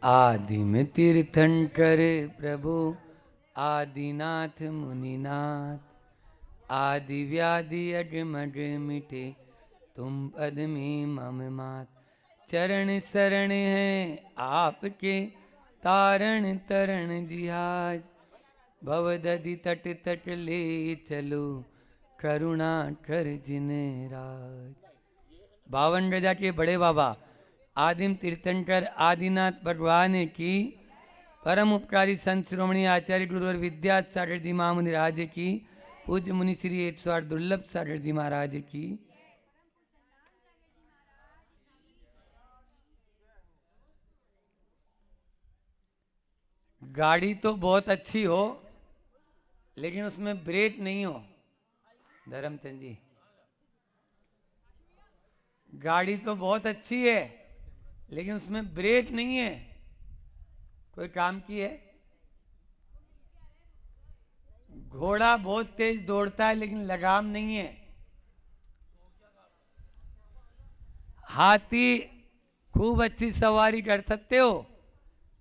आदि में तीर्थंकर प्रभु आदिनाथ मुनिनाथ, आदि व्याधि अजमज मिटे तुम पद में मम मात। चरण शरण है आपके तारण तरण जिहाज, भवदधि तट तट ले चलो करुणा कर जिन राज। 52 गजा के बड़े बाबा आदिम तीर्थंकर आदिनाथ भगवान की, परम उपकारी संत श्रोमणी आचार्य गुरुवर विद्या सागर जी महामुनि राज की, पूज्य मुनि श्री 108 दुर्लभ सागर जी महाराज की। गाड़ी तो बहुत अच्छी हो लेकिन उसमें ब्रेक नहीं हो। धर्मचंद जी, गाड़ी तो बहुत अच्छी है लेकिन उसमें ब्रेक नहीं है। कोई काम की है। घोड़ा बहुत तेज दौड़ता है लेकिन लगाम नहीं है। हाथी खूब अच्छी सवारी कर सकते हो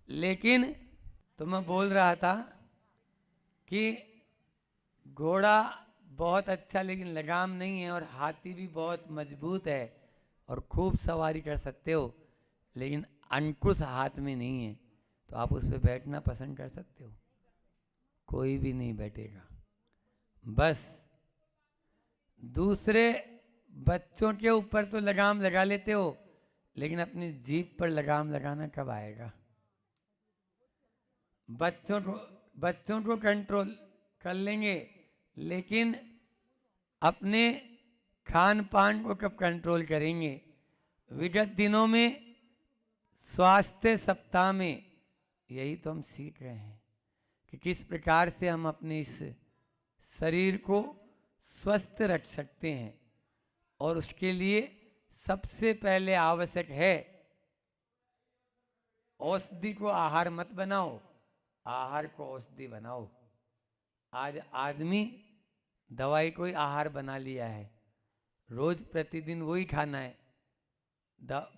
लेकिन, तो मैं बोल रहा था कि घोड़ा बहुत अच्छा लेकिन लगाम नहीं है, और हाथी भी बहुत मजबूत है और खूब सवारी कर सकते हो लेकिन अंकुश हाथ में नहीं है, तो आप उस पर बैठना पसंद कर सकते हो? कोई भी नहीं बैठेगा। बस दूसरे बच्चों के ऊपर तो लगाम लगा लेते हो लेकिन अपनी जीभ पर लगाम लगाना कब आएगा? बच्चों को कंट्रोल कर लेंगे लेकिन अपने खान पान को कब कंट्रोल करेंगे? विगत दिनों में स्वास्थ्य सप्ताह में यही तो हम सीख रहे हैं कि किस प्रकार से हम अपने इस शरीर को स्वस्थ रख सकते हैं, और उसके लिए सबसे पहले आवश्यक है औषधि को आहार मत बनाओ, आहार को औषधि बनाओ। आज आदमी दवाई को ही आहार बना लिया है, रोज प्रतिदिन वही खाना है।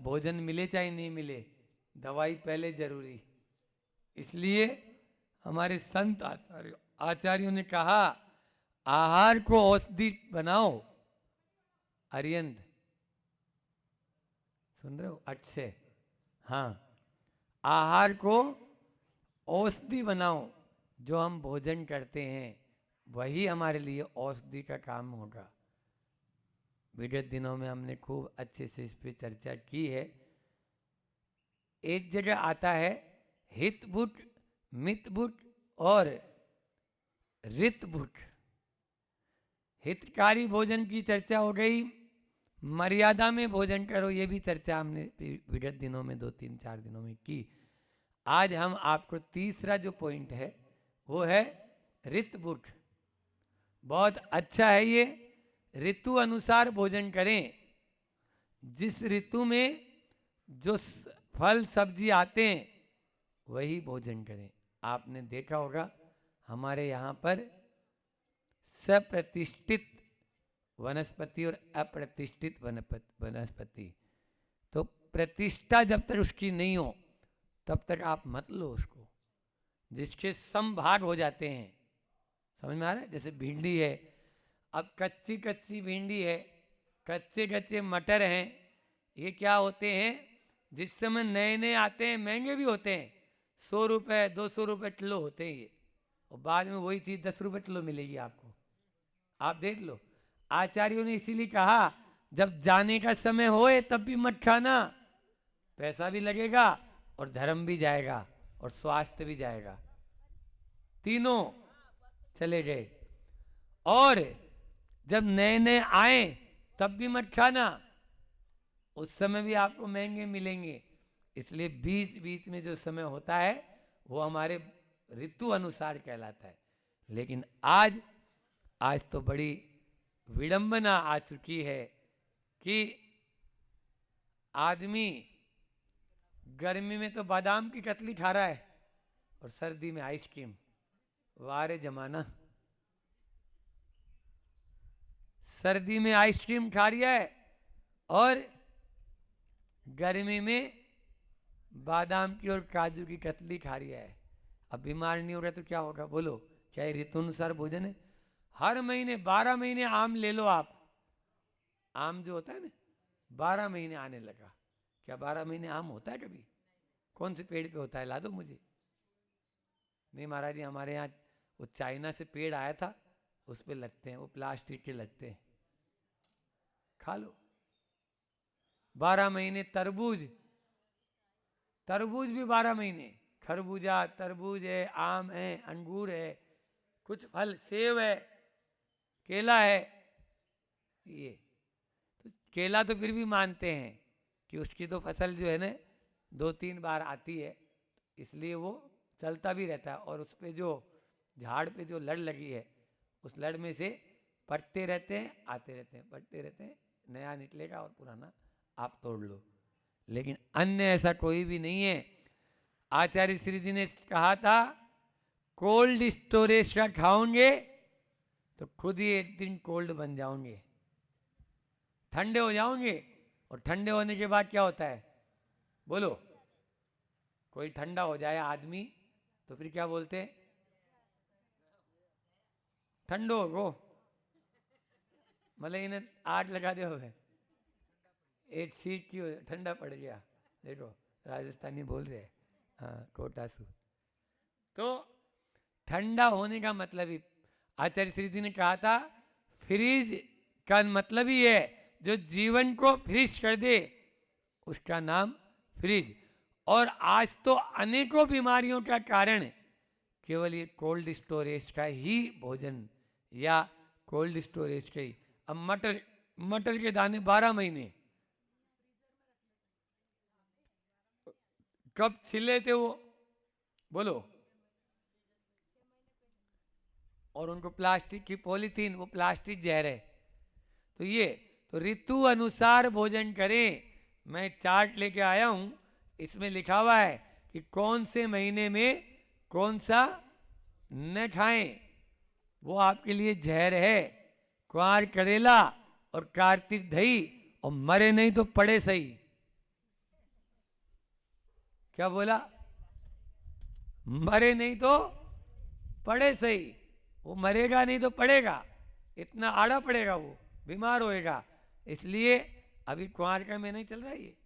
भोजन मिले चाहे नहीं मिले, दवाई पहले जरूरी। इसलिए हमारे संत आचार्यों ने कहा आहार को औषधि बनाओ। अरियंत सुन रहे हो? अच्छे, हाँ, आहार को औषधि बनाओ। जो हम भोजन करते हैं वही हमारे लिए औषधि का काम होगा। विगत दिनों में हमने खूब अच्छे से इस पर चर्चा की है। एक जगह आता है हितभुट, मितभुट और रितभुट। हितकारी भोजन की चर्चा हो गई, मर्यादा में भोजन करो, ये भी चर्चा हमने विगत दिनों में 2-3-4 दिनों में की। आज हम आपको तीसरा जो पॉइंट है वो है ऋतभुट। बहुत अच्छा है ये। ऋतु अनुसार भोजन करें। जिस ऋतु में जो फल सब्जी आते हैं वही भोजन करें। आपने देखा होगा हमारे यहाँ पर सप्रतिष्ठित वनस्पति और अप्रतिष्ठित वनस्पति, तो प्रतिष्ठा जब तक उसकी नहीं हो तब तक आप मत लो उसको। जिसके समभाग हो जाते हैं, समझ में आ रहा है? जैसे भिंडी है, अब कच्ची कच्ची भिंडी है, कच्चे कच्चे मटर हैं, ये क्या होते हैं? जिस समय नए नए आते हैं महंगे भी होते हैं, 100 रुपये 200 रुपये किलो होते हैं ये, और बाद में वही चीज़ 10 रुपये किलो मिलेगी आपको। आप देख लो, आचार्यों ने इसीलिए कहा जब जाने का समय होए तब भी मत खाना, पैसा भी लगेगा और धर्म भी जाएगा और स्वास्थ्य भी जाएगा, तीनों चले गए। और जब नए नए आए तब भी मत खाना, उस समय भी आपको महंगे मिलेंगे। इसलिए बीच बीच में जो समय होता है वो हमारे ऋतु अनुसार कहलाता है। लेकिन आज तो बड़ी विडंबना आ चुकी है कि आदमी गर्मी में तो बादाम की कतली खा रहा है और सर्दी में आइसक्रीम। वारे जमाना, सर्दी में आइसक्रीम खा रहा है और गर्मी में बादाम की और काजू की कतली खा रही है, अब बीमार नहीं हो रहा तो क्या होगा बोलो? क्या ये ऋतुनुसार भोजन है? हर महीने 12 महीने आम ले लो आप, आम जो होता है ना 12 महीने आने लगा। क्या 12 महीने आम होता है कभी? कौन से पेड़ पे होता है, ला दो मुझे। नहीं महाराज जी, हमारे यहाँ वो चाइना से पेड़ आया था, उस पे लगते हैं, वो प्लास्टिक के लगते हैं, खा लो। 12 महीने तरबूज, तरबूज भी 12 महीने, खरबूजा, तरबूज है, आम है, अंगूर है, कुछ फल, सेब है, केला है। ये तो केला तो फिर भी मानते हैं कि उसकी तो फसल जो है ना 2-3 बार आती है, इसलिए वो चलता भी रहता है, और उस पे जो झाड़ पे जो लड़ लगी है, उस लड़ में से पटते रहते हैं, आते रहते हैं, पटते रहते हैं, नया निकलेगा और पुराना आप तोड़ लो। लेकिन अन्य ऐसा कोई भी नहीं है। आचार्य श्री जी ने कहा था कोल्ड स्टोरेज का खाओगे तो खुद ही एक दिन कोल्ड बन जाओगे, ठंडे हो जाओगे। और ठंडे होने के बाद क्या होता है बोलो? कोई ठंडा हो जाए आदमी तो फिर क्या बोलते हैं? ठंडो हो, मतलब इन्हें आग लगा दे हो गए, एक सीट की ठंडा पड़ गया। देखो राजस्थानी बोल रहे हैं, हाँ कोटासू। तो ठंडा होने का मतलब ही आचार्य श्री जी ने कहा था फ्रीज का मतलब ही है जो जीवन को फ्रीज कर दे, उसका नाम फ्रीज। और आज तो अनेकों बीमारियों का कारण केवल ये कोल्ड स्टोरेज का ही भोजन या कोल्ड स्टोरेज का ही। अब मटर, मटर के दाने 12 महीने, कब छिले थे वो बोलो? और उनको प्लास्टिक की पॉलीथीन, वो प्लास्टिक जहर है। तो ये तो ऋतु अनुसार भोजन करें। मैं चार्ट लेके आया हूं, इसमें लिखा हुआ है कि कौन से महीने में कौन सा न खाएं, वो आपके लिए जहर है। क्वार करेला और कार्तिक दही, और मरे नहीं तो पड़े सही। क्या बोला? मरे नहीं तो पड़े सही। वो मरेगा नहीं तो पड़ेगा, इतना आड़ा पड़ेगा, वो बीमार होएगा। इसलिए अभी कुंवार का महीना नहीं चल रहा है ये।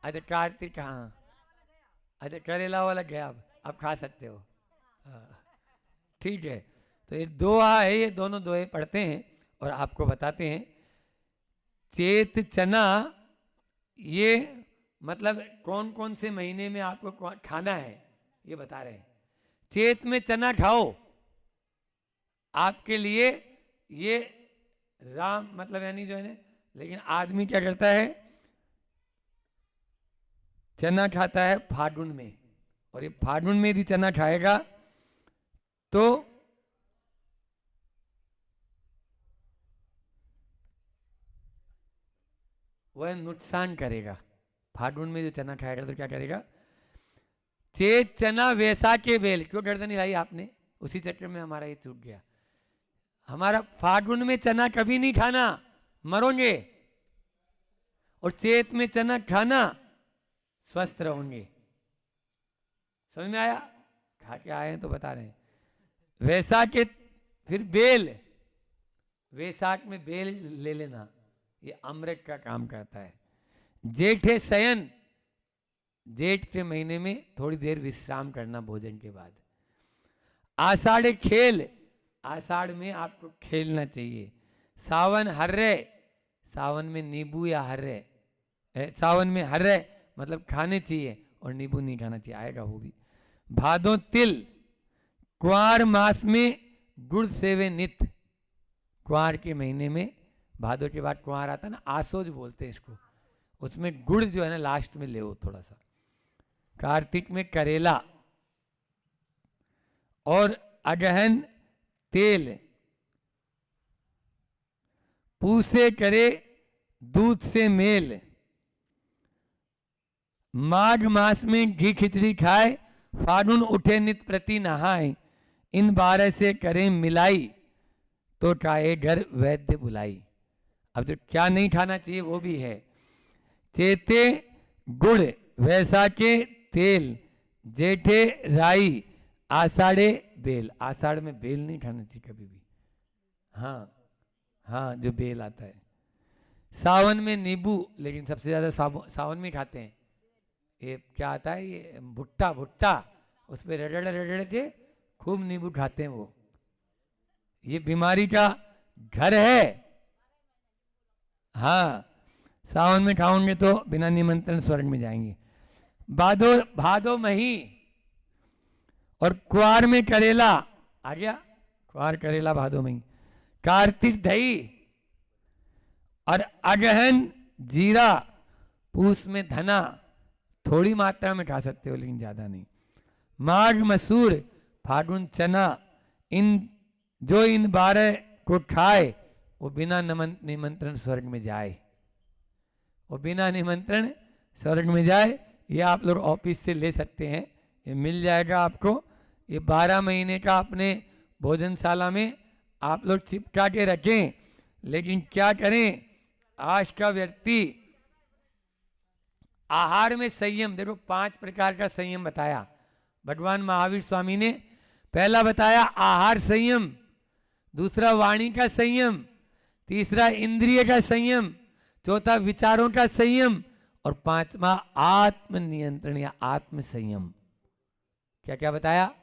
अच्छा कार्तिक, हाँ अच्छा करेला वाला गया, अब खा सकते हो। हाँ ठीक है। तो ये दोहा है, ये दोनों दोहे पढ़ते हैं और आपको बताते हैं। चेत चना, ये मतलब कौन कौन से महीने में आपको खाना है ये बता रहे हैं। चेत में चना खाओ, आपके लिए ये राम मतलब यानी जो है ना। लेकिन आदमी क्या करता है, चना खाता है फागुन में, और ये फागुन में यदि चना खाएगा तो वह नुकसान करेगा। फागुन में जो चना खाएगा तो क्या करेगा? चेत चना वैसा के बेल, क्यों गर्दन हिलाई आपने? उसी चक्कर में हमारा ये चूक गया। हमारा फागुन में चना कभी नहीं खाना, मरोगे। और चेत में चना खाना, स्वस्थ रहोगे। समझ में आया? खा के आए हैं तो बता रहे हैं। वैसाख के फिर बेल, वैसाख में बेल ले लेना, ये अमृत का काम करता है। जेठे शयन, जेठ के महीने में थोड़ी देर विश्राम करना भोजन के बाद। आषाढ़ खेल, आषाढ़ में आपको खेलना चाहिए। सावन हर्रे, सावन में नींबू या हर्रे, सावन में हर्रे मतलब खाने चाहिए, और नींबू नहीं खाना चाहिए, आएगा वो भी। भादो तिल, कुआर मास में गुड़ सेवे नित, कुआर के महीने में, भादो के बाद कुआर आता है ना, आसोज बोलते हैं इसको, उसमें गुड़ जो है ना लास्ट में ले थोड़ा सा। कार्तिक में करेला और अगहन तेल, पूसे करे दूध से मेल, माघ मास में घी खिचड़ी खाए, फागुन उठे नित प्रति नहाए, इन 12 से करें मिलाई, तो खाए घर वैद्य बुलाई। अब जो क्या नहीं खाना चाहिए वो भी है। चेते गुड़, वैसा के तेल, जेठे राई, आषाढ़े बेल। आषाढ़ में बेल नहीं खाना चाहिए कभी भी। हाँ हाँ, जो बेल आता है। सावन में नींबू, लेकिन सबसे ज्यादा सावन में खाते हैं। ये क्या आता है, ये भुट्टा, भुट्टा, उस पर रगड़ रगड़ के खूब नींबू खाते हैं वो। ये बीमारी का घर है। हाँ, सावन में खाओगे तो बिना निमंत्रण स्वर्ग में जाएंगे। भादो मही और क्वार में करेला आ गया, क्वार करेला भादो मही। कार्तिक दही और अगहन जीरा, पूस में धना, थोड़ी मात्रा में खा सकते हो लेकिन ज्यादा नहीं। माघ मसूर, फागुन चना, इन 12 को खाए वो बिना निमंत्रण स्वर्ग में जाए, वो बिना निमंत्रण स्वर्ग में जाए। ये आप लोग ऑफिस से ले सकते हैं, ये मिल जाएगा आपको। ये 12 महीने का अपने भोजनशाला में आप लोग चिपका के रखें। लेकिन क्या करें, आज का व्यक्ति आहार में संयम, देखो 5 प्रकार का संयम बताया भगवान महावीर स्वामी ने। पहला बताया आहार संयम, दूसरा वाणी का संयम, तीसरा इंद्रिय का संयम, चौथा विचारों का संयम और 5वां आत्म नियंत्रण या आत्म संयम। क्या क्या बताया?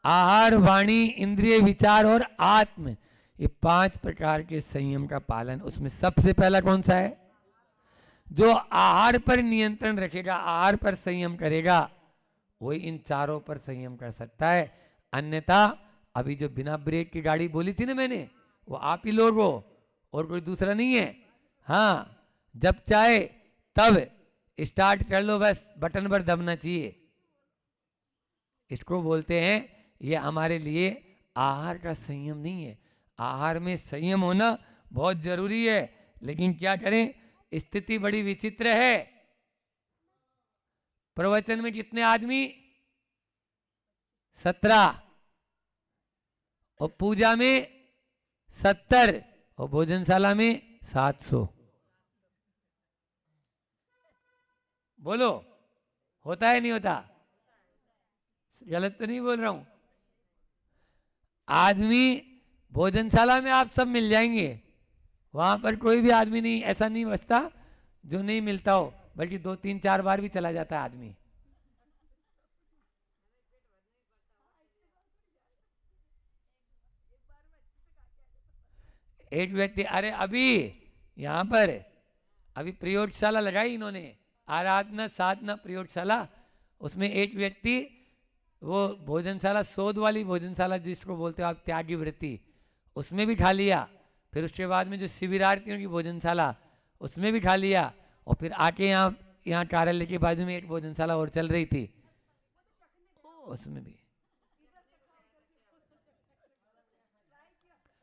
आहार, वाणी, इंद्रिय, विचार और आत्म, ये 5 प्रकार के संयम का पालन। उसमें सबसे पहला कौन सा है? जो आहार पर नियंत्रण रखेगा, आहार पर संयम करेगा, वही इन चारों पर संयम कर सकता है। अन्यथा अभी जो बिना ब्रेक की गाड़ी बोली थी ना मैंने, वो आप ही लोग हो और कोई दूसरा नहीं है। हाँ, जब चाहे तब स्टार्ट कर लो, बस बटन पर दबना चाहिए। इसको बोलते हैं, ये हमारे लिए आहार का संयम नहीं है। आहार में संयम होना बहुत जरूरी है, लेकिन क्या करें, स्थिति बड़ी विचित्र है। प्रवचन में कितने आदमी? 17, और पूजा में 70, और भोजनशाला में 700। बोलो, होता है नहीं होता? गलत तो नहीं बोल रहा हूं? आदमी भोजनशाला में आप सब मिल जाएंगे, वहां पर कोई भी आदमी नहीं ऐसा नहीं बचता जो नहीं मिलता हो, बल्कि 2, 3, 4 बार भी चला जाता है आदमी। एक व्यक्ति, अरे अभी यहाँ पर अभी प्रयोगशाला लगाई इन्होंने, आराधना साधना प्रयोगशाला। उसमें एक व्यक्ति, वो भोजनशाला, शोध वाली भोजनशाला जिसको बोलते हो आप, त्यागी वृत्ति, उसमें भी खा लिया। फिर उसके बाद में जो शिविरार्थियों की भोजनशाला, उसमें भी खा लिया। और फिर आके यहाँ कार्यालय के बाजू में एक भोजनशाला और चल रही थी, उसमें भी।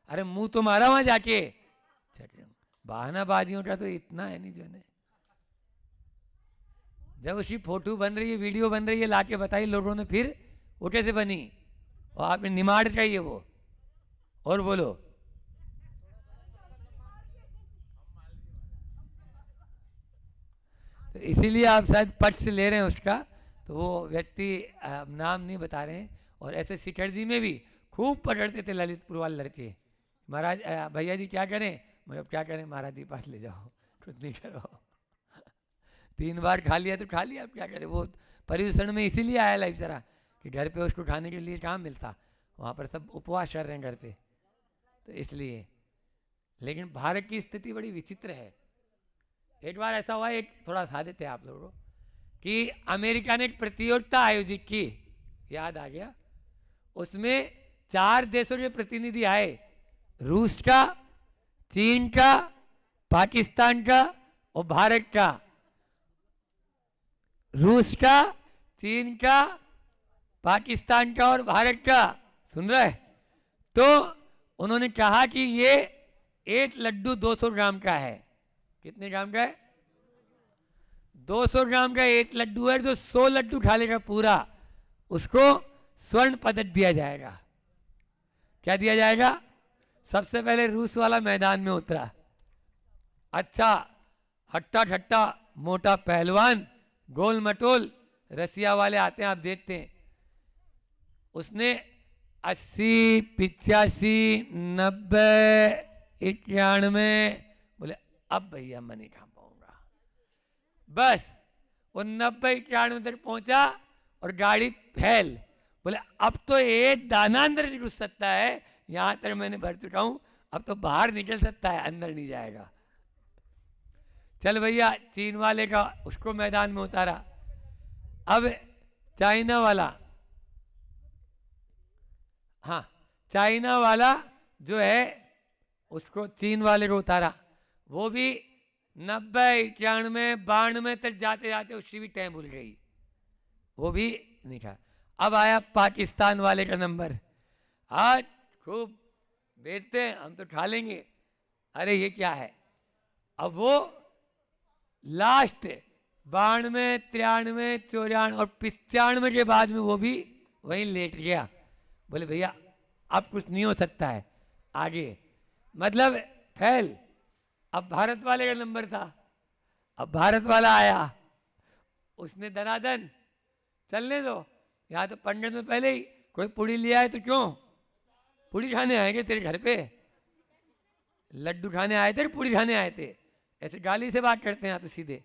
अरे मुंह तो मारा वहां जाके। बहानाबाजियों का तो इतना है नहीं जो है। जब उसकी फोटो बन रही है, वीडियो बन रही है, लाके बताई लोगों ने, फिर वो कैसे बनी? और आपने निमाड़ चाहिए वो। और बोलो, तो इसीलिए आप शायद पक्ष ले रहे हैं उसका, तो वो व्यक्ति नाम नहीं बता रहे हैं। और ऐसे सिकरजी में भी खूब पकड़ते थे ललितपुर वाले लड़के। महाराज भैया जी क्या करें? मतलब क्या करें महाराज जी, पास ले जाओ, कुछ नहीं करो। 3 बार खा लिया तो खा लिया, अब क्या करें। वो परिवेषण में इसीलिए आया लाइफ जरा, कि घर पे उसको खाने के लिए कहाँ मिलता, वहाँ पर सब उपवास कर रहे हैं घर पे, तो इसलिए। लेकिन भारत की स्थिति बड़ी विचित्र है। एक बार ऐसा हुआ, एक थोड़ा सा देते आप लोगों को, कि अमेरिका ने एक प्रतियोगिता आयोजित की, याद आ गया। उसमें 4 देशों के प्रतिनिधि आए, रूस का, चीन का, पाकिस्तान का और भारत का। रूस का, चीन का, पाकिस्तान का और भारत का, सुन रहे? तो उन्होंने कहा कि ये एक लड्डू 200 ग्राम का है। कितने ग्राम का है? 200 ग्राम का एक लड्डू है। जो 100 लड्डू खा लेगा पूरा, उसको स्वर्ण पदक दिया जाएगा। क्या दिया जाएगा? सबसे पहले रूस वाला मैदान में उतरा, अच्छा हट्टा ठट्टा मोटा पहलवान, गोल मटोल रसिया वाले आते हैं, आप देखते हैं। उसने 80, 85, 90, 91 बोले अब भैया मैं नहीं खा पाऊंगा। बस वो 90, 91 तक पहुंचा और गाड़ी फैल। बोले अब तो एक दाना अंदर नहीं घुस सकता है, यहां तक मैंने भर चुका हूं, अब तो बाहर निकल सकता है, अंदर नहीं जाएगा। चल भैया, चीन वाले का उसको मैदान में उतारा। अब चाइना वाला, हाँ चाइना वाला जो है उसको चीन वाले को उतारा। वो भी 90, 91, 92 तक जाते जाते उसकी भी टाइम भूल गई, वो भी नहीं था। अब आया पाकिस्तान वाले का नंबर। आज खूब देखते हैं, हम तो खा लेंगे, अरे ये क्या है। अब वो लास्ट 92, 93, 94 और 95 के बाद में वो भी वहीं लेट गया। बोले भैया अब कुछ नहीं हो सकता है आगे, मतलब फैल। अब भारत वाले का नंबर था। अब भारत वाला आया, उसने दनादन चलने दो, यहाँ तो पंडित में पहले ही कोई पुड़ी लिया है तो क्यों, पुड़ी खाने आएंगे तेरे घर पे, लड्डू खाने आए थे, पुड़ी खाने आए थे, ऐसे गाली से बात करते हैं यहाँ तो सीधे।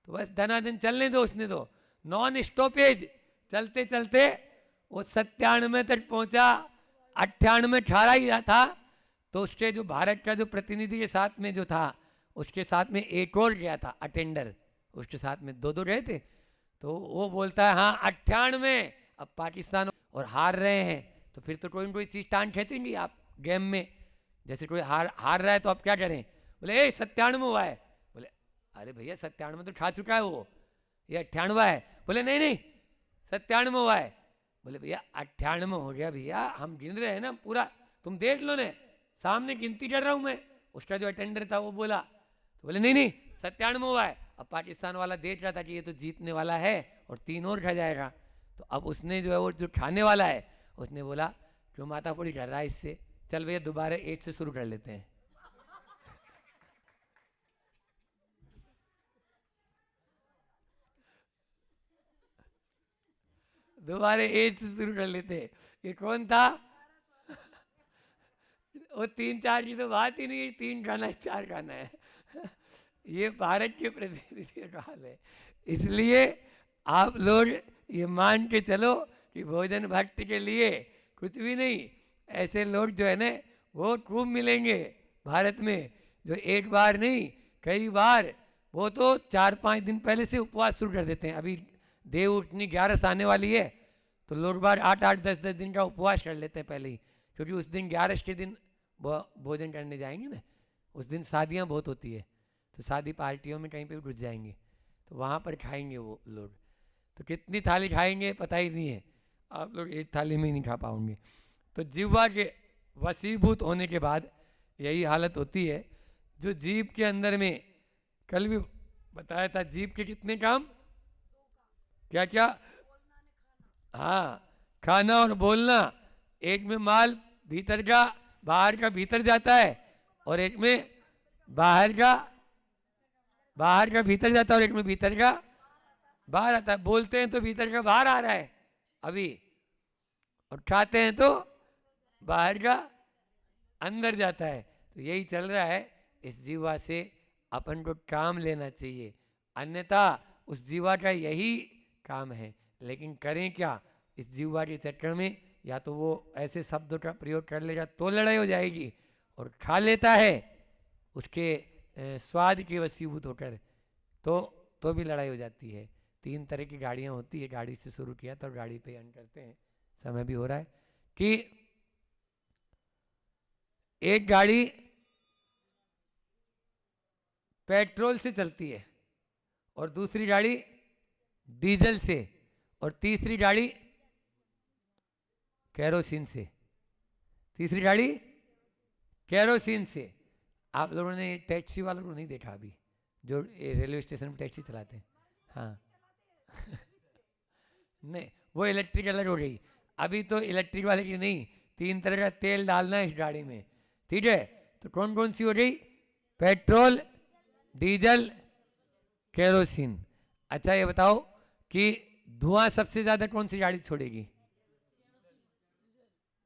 तो बस दनादन चलने दो उसने, तो नॉन स्टॉपेज चलते चलते वो 97 तक पहुंचा। 98 ठहरा ही रहा था, तो उसके जो भारत का जो प्रतिनिधि के साथ में जो था, उसके साथ में एक और गया था अटेंडर, उसके साथ में दो दो गए थे। तो वो बोलता है हाँ 98, अब पाकिस्तान और हार रहे हैं, तो फिर तो कोई ना कोई चीज टांग खींचेंगी आप गेम में, जैसे कोई हार रहा है तो आप क्या करें। बोले 97 हुआ है। बोले अरे भैया 97 तो खा चुका है वो, ये 98 है। बोले नहीं नहीं 97 हुआ है। बोले भैया 98 हो गया भैया, हम गिन रहे हैं ना पूरा, तुम देख लो ने, सामने गिनती कर रहा हूं मैं। उसका जो अटेंडर था वो बोला, तो बोले नहीं नहीं 97 हुआ है। अब पाकिस्तान वाला देख रहा था कि ये तो जीतने वाला है और 3 और खा जाएगा, तो अब उसने जो है वो जो खाने वाला है उसने बोला क्यों माता पूरी कर रहा है इससे, चल भैया दोबारा 8 से शुरू कर लेते हैं। दोबारा 8 से शुरू कर लेते हैं। ये कौन था, वो 3 4 की तो बात ही नहीं है, 3 खाना है 4 खाना है। ये भारत के प्रतिनिधि का हाल है। इसलिए आप लोग ये मान के चलो कि भोजन भक्त के लिए कुछ भी नहीं, ऐसे लोग जो है ना वो खूब मिलेंगे भारत में, जो एक बार नहीं कई बार, वो तो 4-5 दिन पहले से उपवास शुरू कर देते हैं। अभी देव उठनी 11 आने वाली है, तो लोग बार 8-8, 10-10 दिन का उपवास कर लेते हैं पहले ही, क्योंकि उस दिन 11 के दिन भोजन करने जाएंगे ना, उस दिन शादियाँ बहुत होती है, तो शादी पार्टियों में कहीं पे भी घुस जाएंगे, तो वहाँ पर खाएंगे वो लोग। तो कितनी थाली खाएंगे पता ही नहीं है, आप लोग एक थाली में ही नहीं खा पाओगे। तो जिह्वा के वसीभूत होने के बाद यही हालत होती है। जो जीभ के अंदर में, कल भी बताया था जीभ के कितने काम, क्या क्या, हाँ खाना और बोलना। एक में माल भीतर का बाहर का भीतर जाता है, और एक में बाहर का भीतर जाता है, और एक में भीतर का बाहर आता है। बोलते हैं तो भीतर का बाहर आ रहा है अभी, और खाते हैं तो बाहर का अंदर जाता है। तो यही चल रहा है। इस जीवा से अपन को काम लेना चाहिए, अन्यथा उस जीवा का यही काम है, लेकिन करें क्या इस जीवा के चक्कर में। या तो वो ऐसे शब्दों का प्रयोग कर लेगा तो लड़ाई हो जाएगी, और खा लेता है उसके स्वाद के वशीभूत होकर तो भी लड़ाई हो जाती है। 3 तरह की गाड़ियाँ होती है, गाड़ी से शुरू किया तो गाड़ी पे एंड करते हैं, समय भी हो रहा है। कि एक गाड़ी पेट्रोल से चलती है, और दूसरी गाड़ी डीजल से, और तीसरी गाड़ी केरोसिन से। तीसरी गाड़ी केरोसिन से। आप लोगों ने टैक्सी वालों को नहीं देखा अभी, जो रेलवे स्टेशन में टैक्सी चलाते हैं, हाँ नहीं वो इलेक्ट्रिक अलग हो गई। अभी तो इलेक्ट्रिक वाले की नहीं, 3 तरह का तेल डालना है इस गाड़ी में, ठीक है। तो कौन कौन सी हो गई, पेट्रोल, डीजल केरोसिन। अच्छा ये बताओ कि धुआं सबसे ज्यादा कौन सी गाड़ी छोड़ेगी?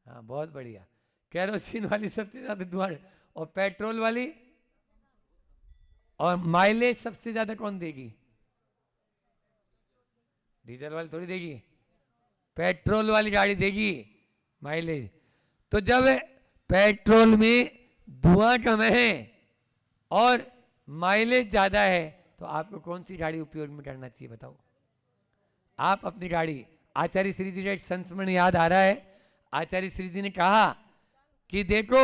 हाँ बहुत बढ़िया, केरोसिन वाली सबसे ज्यादा धुआं, और पेट्रोल वाली, और माइलेज सबसे ज्यादा कौन देगी? डीजल वाली थोड़ी देगी, पेट्रोल वाली गाड़ी देगी माइलेज। तो जब पेट्रोल में धुआं कम है और माइलेज ज्यादा है, तो आपको कौन सी गाड़ी उपयोग में करना चाहिए बताओ? आप अपनी गाड़ी, आचार्य श्री जी का एक संस्मरण याद आ रहा है। आचार्य श्री जी ने कहा कि देखो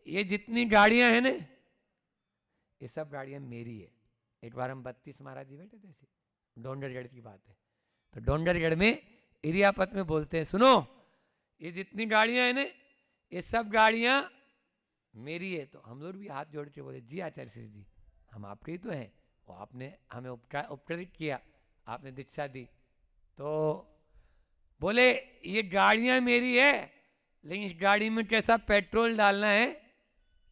ये जितनी गाड़ियां हैं ना, ये सब गाड़ियां मेरी है। एक बार हम 32 महाराज जी बैठे थे, ऐसे डोंगरगढ़ की बात है, तो डोंगरगढ़ में इरियापत में बोलते हैं, सुनो ये जितनी गाड़ियां हैं ना, ये सब गाड़ियां मेरी है। तो हम लोग भी हाथ जोड़ के बोले, जी आचार्य श्री जी हम आपके ही तो हैं, और आपने हमें उपकृत किया, आपने दीक्षा दी। तो बोले ये गाड़ियां मेरी है, लेकिन इस गाड़ी में कैसा पेट्रोल डालना है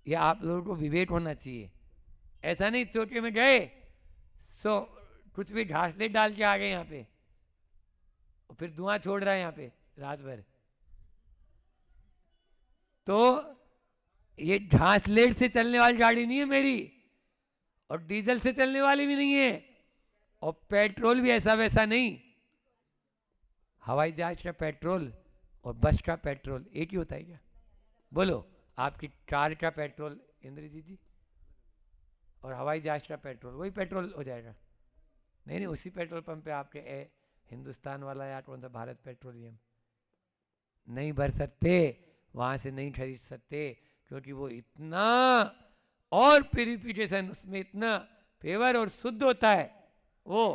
ये आप लोगों को विवेक होना चाहिए। ऐसा नहीं चौके में गए सो कुछ भी घासलेट डाल के आ गए यहाँ पे, और फिर धुआं छोड़ रहा है यहाँ पे रात भर। तो ये घासलेट से चलने वाली गाड़ी नहीं है मेरी, और डीजल से चलने वाली भी नहीं है, और पेट्रोल भी ऐसा वैसा नहीं। हवाई जहाज का पेट्रोल और बस का पेट्रोल एक ही होता है क्या? बोलो, आपकी कार का पेट्रोल इंद्रजीत जी, और हवाई जहाज का पेट्रोल वही पेट्रोल हो जाएगा? नहीं नहीं, उसी पेट्रोल पंप पे आपके हिंदुस्तान वाला या कौन सा भारत पेट्रोलियम नहीं भर सकते, वहां से नहीं खरीद सकते, क्योंकि वो इतना और प्यूरिफिकेशन उसमें इतना फेवर और शुद्ध होता है वो,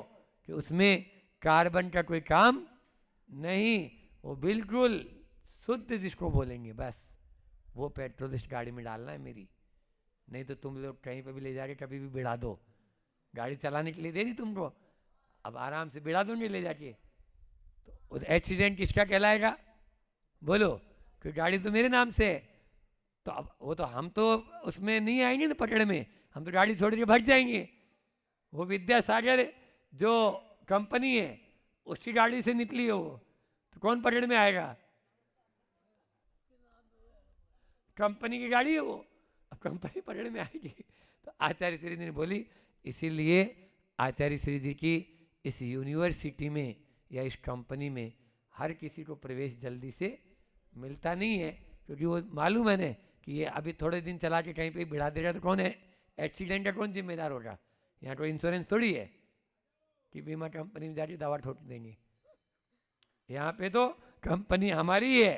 कि उसमें कार्बन का कोई काम नहीं, वो बिल्कुल शुद्ध जिसको बोलेंगे, बस वो पेट्रोल इस गाड़ी में डालना है मेरी। नहीं तो तुम लोग कहीं पे भी ले जाके कभी भी बिड़ा दो, गाड़ी चलाने के लिए दे दी तुमको, अब आराम से बिड़ा दोगे ले जाके, तो एक्सीडेंट किसका कहलाएगा? बोलो, कि गाड़ी तो मेरे नाम से है। तो अब वो तो हम तो उसमें नहीं आएंगे ना पकड़ में, हम तो गाड़ी छोड़ के भाग जाएंगे। वो विद्यासागर जो कंपनी है उसकी गाड़ी से निकली हो, तो कौन पकड़ में आएगा? कंपनी की गाड़ी है वो, अब कंपनी पकड़ में आएगी। तो आचार्य श्री जी ने बोली, इसीलिए आचार्य श्री जी की इस यूनिवर्सिटी में या इस कंपनी में हर किसी को प्रवेश जल्दी से मिलता नहीं है, क्योंकि वो मालूम है ना कि ये अभी थोड़े दिन चला के कहीं पे भिड़ा देगा तो कौन है, एक्सीडेंट का कौन जिम्मेदार होगा? यहाँ कोई इंश्योरेंस थोड़ी है कि बीमा कंपनी में जाके दवा ठोक देंगे। यहाँ पे तो कंपनी हमारी है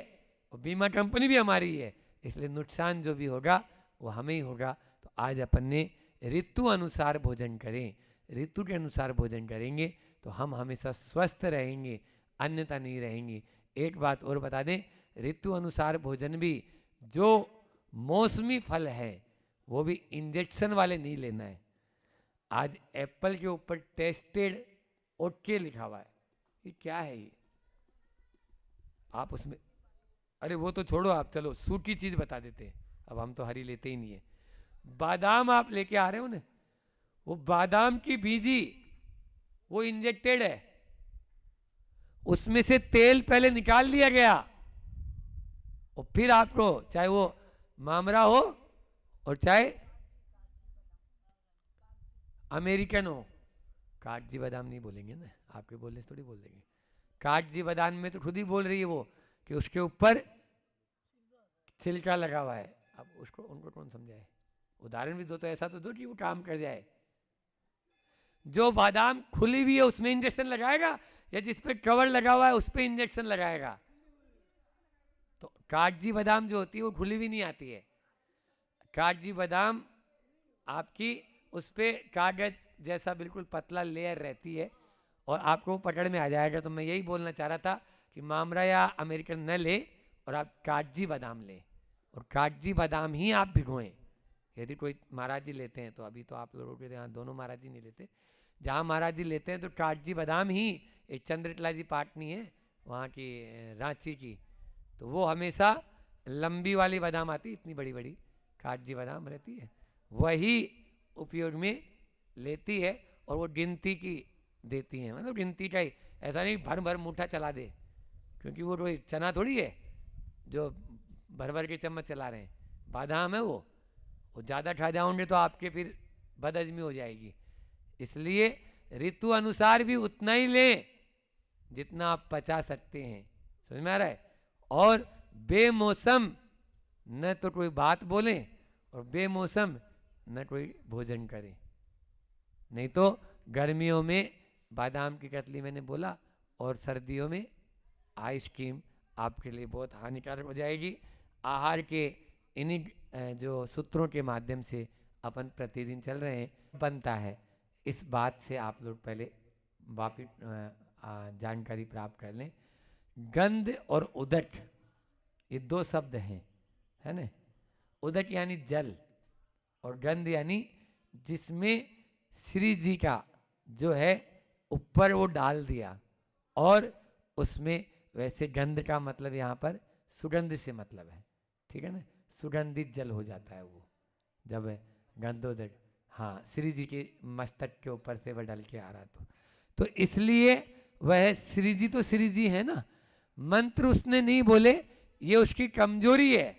और बीमा कंपनी भी हमारी है, इसलिए नुकसान जो भी होगा वो हमें ही होगा। तो आज अपन ने ऋतु अनुसार भोजन करें, ऋतु के अनुसार भोजन करेंगे तो हम हमेशा स्वस्थ रहेंगे, अन्यथा नहीं रहेंगे। एक बात और बता दें, ऋतु अनुसार भोजन भी, जो मौसमी फल है वो भी इंजेक्शन वाले नहीं लेना है। आज एप्पल के ऊपर टेस्टेड ओके लिखा हुआ है, ये क्या है ये? आप उसमें, अरे वो तो छोड़ो, आप चलो सूखी चीज बता देते हैं, अब हम तो हरी लेते ही नहीं है। बादाम आप लेके आ रहे हो ना, वो बादाम की बीजी वो इंजेक्टेड है, उसमें से तेल पहले निकाल लिया गया और फिर आपको, चाहे वो मामरा हो और चाहे अमेरिकन हो, कागजी बादाम नहीं बोलेंगे ना, आपके बोलने से थोड़ी बोल देंगे। कागजी बादाम में तो खुद ही बोल रही है वो कि उसके ऊपर छिलका लगा हुआ है। अब उसको उनको कौन समझाए? उदाहरण भी दो तो ऐसा तो दो कि वो काम कर जाए। जो बादाम खुली हुई है उसमें इंजेक्शन लगाएगा, या जिस पे कवर लगा हुआ है उस पे इंजेक्शन लगाएगा? तो कागजी बादाम जो होती है वो खुली हुई नहीं आती है। कागजी बादाम आपकी उस पे कागज जैसा बिल्कुल पतला लेयर रहती है और आपको पकड़ में आ जाएगा। तो मैं यही बोलना चाह रहा था कि मामरा या अमेरिकन न ले और आप कागजी बादाम लें, और कागजी बादाम ही आप भिगोएं। यदि कोई महाराज जी लेते हैं तो, अभी तो आप लोगों के यहाँ दोनों महाराज जी नहीं लेते, जहाँ महाराज जी लेते हैं तो कागजी बादाम ही, एक चंद्रकला जी पाटनी है वहाँ की, रांची की, तो वो हमेशा लंबी वाली बादाम आती, इतनी बड़ी बड़ी कागजी बादाम रहती है, वही उपयोग में लेती है। और वो गिनती की देती हैं, मतलब गिनती का ही, ऐसा नहीं भर भर मुठ्ठा चला दे, क्योंकि वो कोई चना थोड़ी है जो भर भर के चम्मच चला रहे हैं, बादाम है वो ज़्यादा खा जाओगे तो आपके फिर बदहजमी हो जाएगी। इसलिए ऋतु अनुसार भी उतना ही लें जितना आप पचा सकते हैं, समझ में आ रहा है। और बेमौसम न तो कोई बात बोले और बेमौसम न कोई भोजन करे। नहीं तो गर्मियों में बादाम की कतली मैंने बोला, और सर्दियों में आइसक्रीम आपके लिए बहुत हानिकारक हो जाएगी। आहार के इन्हीं जो सूत्रों के माध्यम से अपन प्रतिदिन चल रहे हैं बनता है, इस बात से आप लोग पहले वापिस जानकारी प्राप्त कर लें। गंध और उदक ये दो शब्द हैं, है ना। उदक यानी जल और गंध यानी जिसमें श्री जी का जो है ऊपर वो डाल दिया, और उसमें वैसे गंध का मतलब यहाँ पर सुगंध से मतलब है, ठीक है ना, सुगंधित जल हो जाता है वो जब गंधोदक, हाँ, श्री जी के मस्तक के ऊपर से वह डल के आ रहा तो इसलिए वह श्री जी तो श्री जी है ना, मंत्र उसने नहीं बोले, ये उसकी कमजोरी है।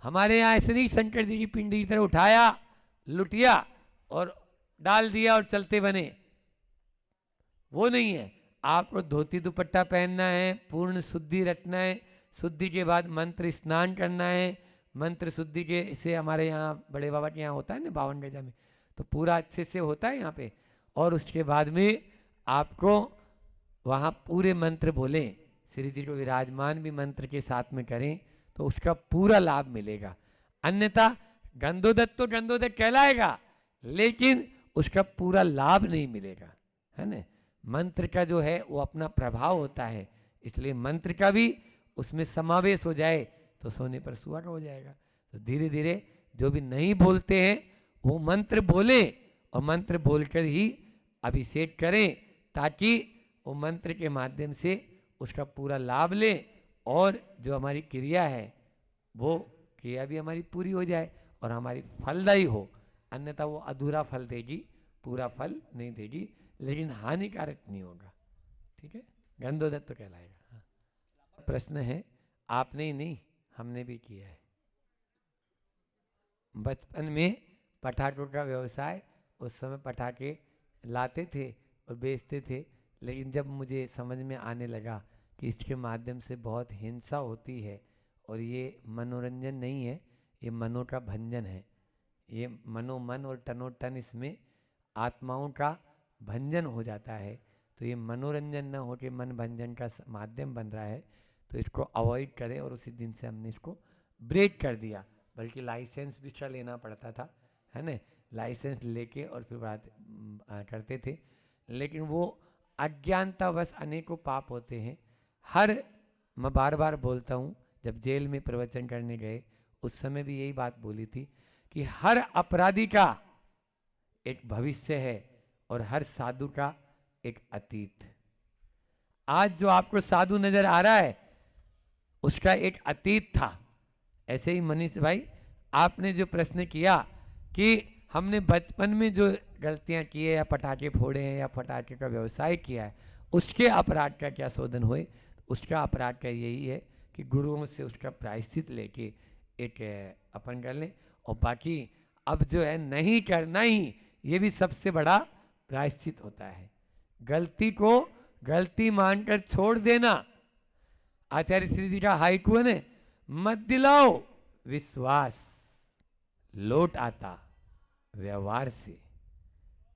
हमारे यहाँ ऐसे नहीं शंकर जी की पिंडी की तरह उठाया लुटिया और डाल दिया और चलते बने, वो नहीं है। आपको धोती दुपट्टा पहनना है, पूर्ण शुद्धि रखना है, शुद्धि के बाद मंत्र स्नान करना है, मंत्र शुद्धि के से हमारे यहाँ बड़े बाबा के यहाँ होता है ना 52 गजा में, तो पूरा अच्छे से होता है यहाँ पे। और उसके बाद में आपको वहाँ पूरे मंत्र बोलें, श्री जी को विराजमान भी मंत्र के साथ में करें तो उसका पूरा लाभ मिलेगा। अन्यथा गंधोदक तो गंधोदक कहलाएगा लेकिन उसका पूरा लाभ नहीं मिलेगा, है ना। मंत्र का जो है वो अपना प्रभाव होता है, इसलिए मंत्र का भी उसमें समावेश हो जाए तो सोने पर सुहागा हो जाएगा। तो धीरे धीरे जो भी नहीं बोलते हैं वो मंत्र बोले और मंत्र बोलकर ही अभिषेक करें, ताकि वो मंत्र के माध्यम से उसका पूरा लाभ ले और जो हमारी क्रिया है वो क्रिया भी हमारी पूरी हो जाए और हमारी फलदायी हो। अन्यथा वो अधूरा फल देगी, पूरा फल नहीं देगी, लेकिन हानिकारक नहीं होगा, ठीक है। गंधोदक तो कहलाएगा। हाँ। प्रश्न है, आपने ही नहीं हमने भी किया है। बचपन में पटाखों का व्यवसाय, उस समय पटाखे लाते थे और बेचते थे, लेकिन जब मुझे समझ में आने लगा कि इसके माध्यम से बहुत हिंसा होती है और ये मनोरंजन नहीं है, ये मनो का भंजन है, ये मनोमन और तनो तन इसमें आत्माओं का भंजन हो जाता है, तो ये मनोरंजन न हो के मन भंजन का माध्यम बन रहा है, तो इसको अवॉइड करें। और उसी दिन से हमने इसको ब्रेक कर दिया, बल्कि लाइसेंस भी इसका लेना पड़ता था, है ना, लाइसेंस लेके और फिर बात करते थे। लेकिन वो अज्ञानतावश अनेकों पाप होते हैं। मैं बार बार बोलता हूँ, जब जेल में प्रवचन करने गए उस समय भी यही बात बोली थी कि हर अपराधी का एक भविष्य है और हर साधु का एक अतीत। आज जो आपको साधु नजर आ रहा है उसका एक अतीत था। ऐसे ही मनीष भाई, आपने जो प्रश्न किया कि हमने बचपन में जो गलतियां की है या पटाखे फोड़े हैं या पटाखे का व्यवसाय किया है, उसके अपराध का क्या शोधन हुए, उसका अपराध का यही है कि गुरुओं से उसका प्रायश्चित लेके एक अपन कर लें। और बाकी अब जो है नहीं करना ही, ये भी सबसे बड़ा प्रायश्चित होता है। गलती को गलती मानकर छोड़ देना। आचार्य श्री जी का हाइकू है, मत दिलाओ विश्वास, लौट आता व्यवहार से।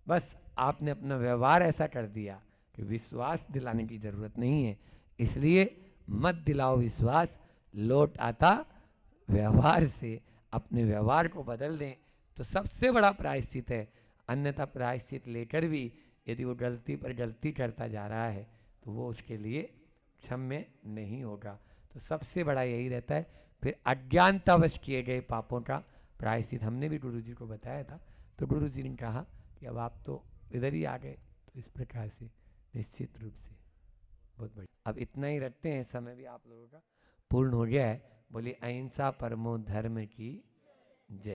बस आपने अपना व्यवहार ऐसा कर दिया कि विश्वास दिलाने की जरूरत नहीं है, इसलिए मत दिलाओ विश्वास, लौट आता व्यवहार से। अपने व्यवहार को बदल दें तो सबसे बड़ा प्रायश्चित है। अन्यथा प्रायश्चित लेकर भी यदि वो गलती पर गलती करता जा रहा है तो वो उसके लिए क्षम्य नहीं होगा। तो सबसे बड़ा यही रहता है। फिर अज्ञानतावश किए गए पापों का प्रायश्चित हमने भी गुरु जी को बताया था, तो गुरु जी ने कहा कि अब आप तो इधर ही आ गए, तो इस प्रकार से निश्चित रूप से बहुत बढ़िया। अब इतना ही रखते हैं, समय भी आप लोगों का पूर्ण हो गया है। बोलिए अहिंसा परमो धर्म की